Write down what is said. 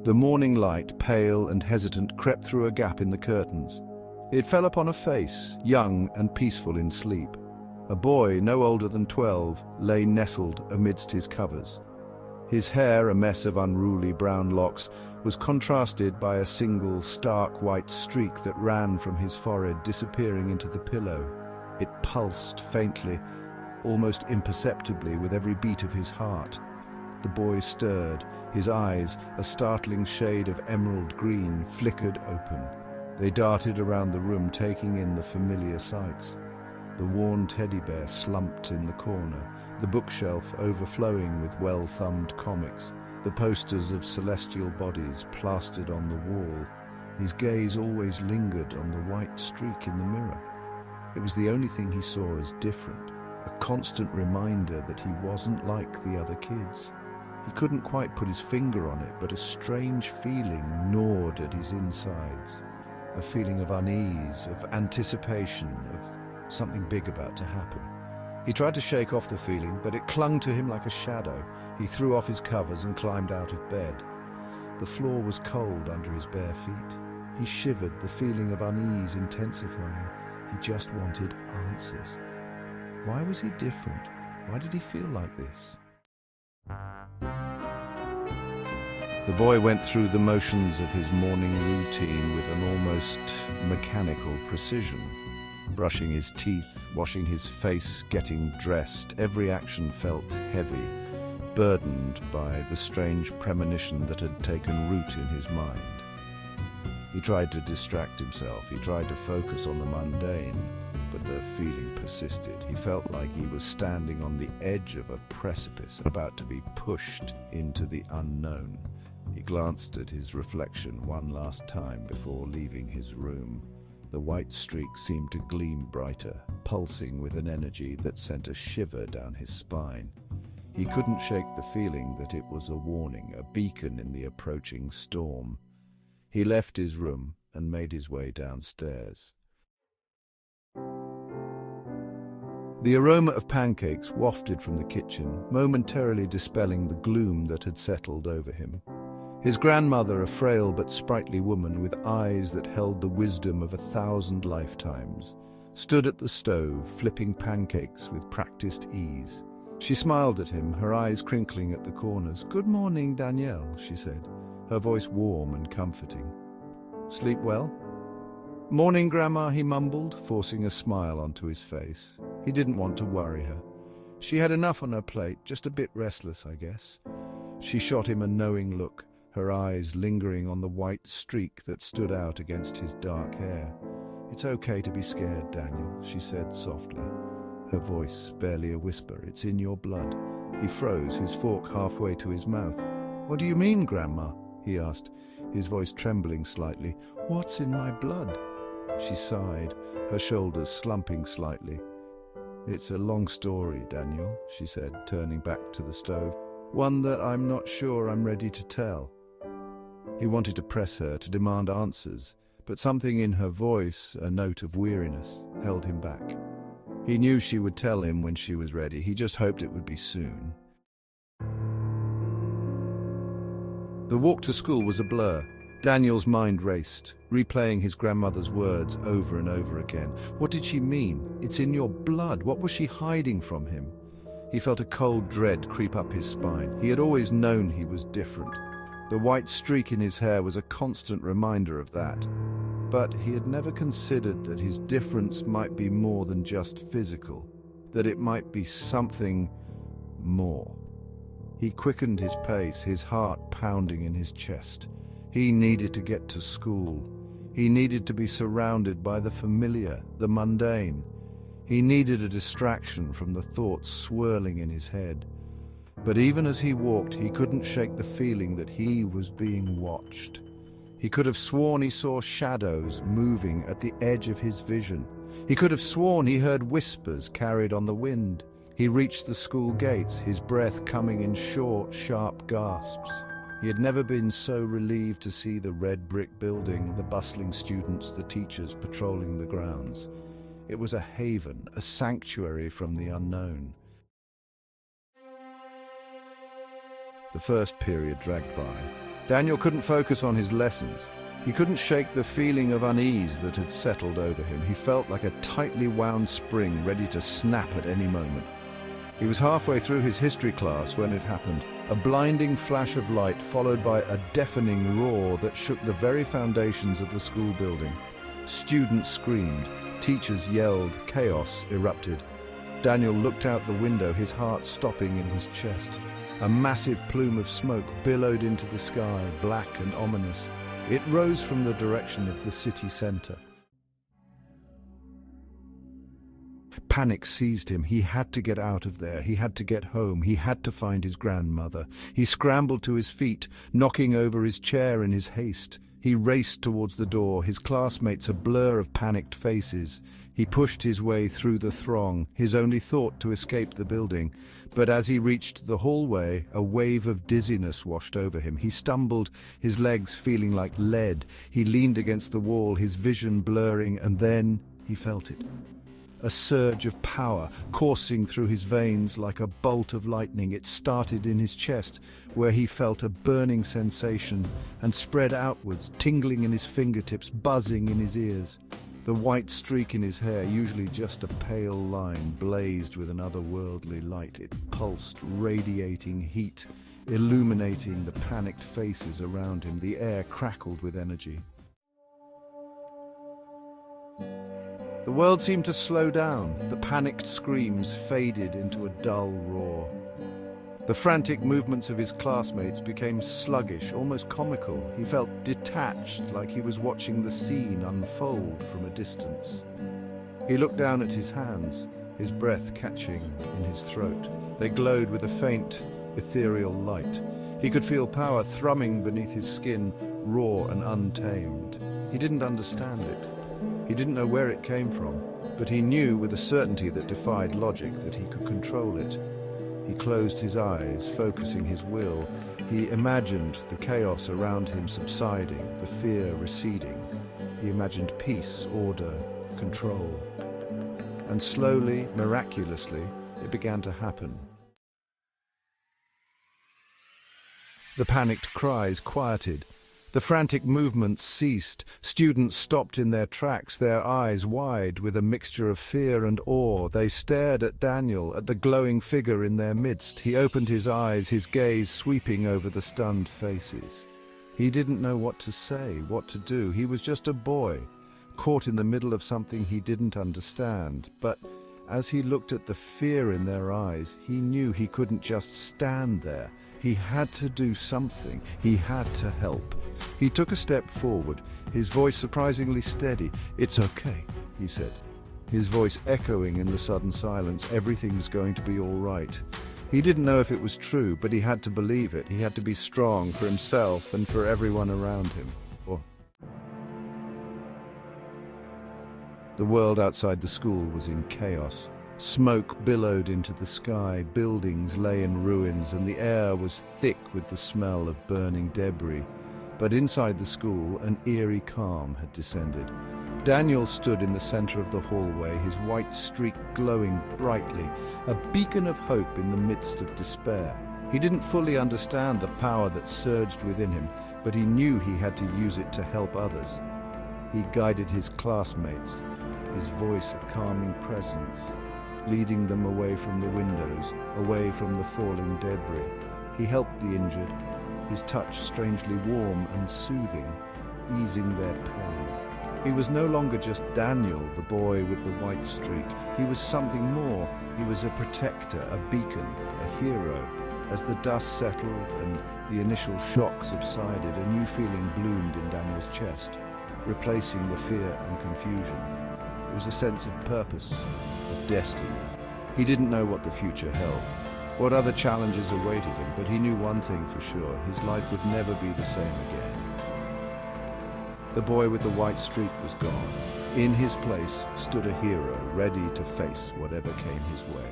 The morning light, pale and hesitant, crept through a gap in the curtains. It fell upon a face, young and peaceful in sleep. A boy, no older than 12, lay nestled amidst his covers. His hair, a mess of unruly brown locks, was contrasted by a single, stark white streak that ran from his forehead, disappearing into the pillow. It pulsed faintly, almost imperceptibly, with every beat of his heart. The boy stirred. His eyes, a startling shade of emerald green, flickered open. They darted around the room, taking in the familiar sights. The worn teddy bear slumped in the corner, the bookshelf overflowing with well-thumbed comics, the posters of celestial bodies plastered on the wall. His gaze always lingered on the white streak in the mirror. It was the only thing he saw as different, a constant reminder that he wasn't like the other kids. He couldn't quite put his finger on it, but a strange feeling gnawed at his insides. A feeling of unease, of anticipation, of something big about to happen. He tried to shake off the feeling, but it clung to him like a shadow. He threw off his covers and climbed out of bed. The floor was cold under his bare feet. He shivered, the feeling of unease intensifying. He just wanted answers. Why was he different? Why did he feel like this? The boy went through the motions of his morning routine with an almost mechanical precision. Brushing his teeth, washing his face, getting dressed, every action felt heavy, burdened by the strange premonition that had taken root in his mind. He tried to distract himself, he tried to focus on the mundane, but the feeling persisted. He felt like he was standing on the edge of a precipice, about to be pushed into the unknown. He glanced at his reflection one last time before leaving his room. The white streak seemed to gleam brighter, pulsing with an energy that sent a shiver down his spine. He couldn't shake the feeling that it was a warning, a beacon in the approaching storm. He left his room and made his way downstairs. The aroma of pancakes wafted from the kitchen, momentarily dispelling the gloom that had settled over him. His grandmother, a frail but sprightly woman with eyes that held the wisdom of 1,000 lifetimes, stood at the stove, flipping pancakes with practiced ease. She smiled at him, her eyes crinkling at the corners. "Good morning, Danielle," she said, her voice warm and comforting. "Sleep well?" "Morning, Grandma," he mumbled, forcing a smile onto his face. He didn't want to worry her. She had enough on her plate, just a bit restless, I guess. She shot him a knowing look, her eyes lingering on the white streak that stood out against his dark hair. "It's okay to be scared, Daniel," she said softly, her voice barely a whisper. "It's in your blood." He froze, his fork halfway to his mouth. "What do you mean, Grandma?" he asked, his voice trembling slightly. "What's in my blood?" She sighed, her shoulders slumping slightly. "It's a long story, Daniel," she said, turning back to the stove. "One that I'm not sure I'm ready to tell." He wanted to press her, to demand answers, but something in her voice, a note of weariness, held him back. He knew she would tell him when she was ready. He just hoped it would be soon. The walk to school was a blur. Daniel's mind raced, replaying his grandmother's words over and over again. What did she mean? It's in your blood. What was she hiding from him? He felt a cold dread creep up his spine. He had always known he was different. The white streak in his hair was a constant reminder of that. But he had never considered that his difference might be more than just physical, that it might be something more. He quickened his pace, his heart pounding in his chest. He needed to get to school. He needed to be surrounded by the familiar, the mundane. He needed a distraction from the thoughts swirling in his head. But even as he walked, he couldn't shake the feeling that he was being watched. He could have sworn he saw shadows moving at the edge of his vision. He could have sworn he heard whispers carried on the wind. He reached the school gates, his breath coming in short, sharp gasps. He had never been so relieved to see the red brick building, the bustling students, the teachers patrolling the grounds. It was a haven, a sanctuary from the unknown. The first period dragged by. Daniel couldn't focus on his lessons. He couldn't shake the feeling of unease that had settled over him. He felt like a tightly wound spring ready to snap at any moment. He was halfway through his history class when it happened. A blinding flash of light followed by a deafening roar that shook the very foundations of the school building. Students screamed, teachers yelled, chaos erupted. Daniel looked out the window, his heart stopping in his chest. A massive plume of smoke billowed into the sky, black and ominous. It rose from the direction of the city center. Panic seized him. He had to get out of there. He had to get home. He had to find his grandmother. He scrambled to his feet, knocking over his chair in his haste. He raced towards the door, his classmates a blur of panicked faces. He pushed his way through the throng, his only thought to escape the building. But as he reached the hallway, a wave of dizziness washed over him. He stumbled, his legs feeling like lead. He leaned against the wall, his vision blurring, and then he felt it. A surge of power coursing through his veins like a bolt of lightning. It started in his chest, where he felt a burning sensation, and spread outwards, tingling in his fingertips, buzzing in his ears. The white streak in his hair, usually just a pale line, blazed with an otherworldly light. It pulsed, radiating heat, illuminating the panicked faces around him. The air crackled with energy. The world seemed to slow down. The panicked screams faded into a dull roar. The frantic movements of his classmates became sluggish, almost comical. He felt detached, like he was watching the scene unfold from a distance. He looked down at his hands, his breath catching in his throat. They glowed with a faint, ethereal light. He could feel power thrumming beneath his skin, raw and untamed. He didn't understand it. He didn't know where it came from, but he knew with a certainty that defied logic that he could control it. He closed his eyes, focusing his will. He imagined the chaos around him subsiding, the fear receding. He imagined peace, order, control. And slowly, miraculously, it began to happen. The panicked cries quieted. The frantic movements ceased. Students stopped in their tracks, their eyes wide with a mixture of fear and awe. They stared at Daniel, at the glowing figure in their midst. He opened his eyes, his gaze sweeping over the stunned faces. He didn't know what to say, what to do. He was just a boy, caught in the middle of something he didn't understand. But as he looked at the fear in their eyes, he knew he couldn't just stand there. He had to do something. He had to help. He took a step forward, his voice surprisingly steady. "It's okay," he said, his voice echoing in the sudden silence. Everything's going to be all right. He didn't know if it was true, but he had to believe it. He had to be strong for himself and for everyone around him. The world outside the school was in chaos. Smoke billowed into the sky, buildings lay in ruins, and the air was thick with the smell of burning debris. But inside the school, an eerie calm had descended. Daniel stood in the center of the hallway, his white streak glowing brightly, a beacon of hope in the midst of despair. He didn't fully understand the power that surged within him, but he knew he had to use it to help others. He guided his classmates, his voice a calming presence, leading them away from the windows, away from the falling debris. He helped the injured, his touch strangely warm and soothing, easing their pain. He was no longer just Daniel, the boy with the white streak. He was something more. He was a protector, a beacon, a hero. As the dust settled and the initial shock subsided, a new feeling bloomed in Daniel's chest, replacing the fear and confusion. It was a sense of purpose, of destiny. He didn't know what the future held, what other challenges awaited him, but he knew one thing for sure: his life would never be the same again. The boy with the white streak was gone. In his place stood a hero, ready to face whatever came his way.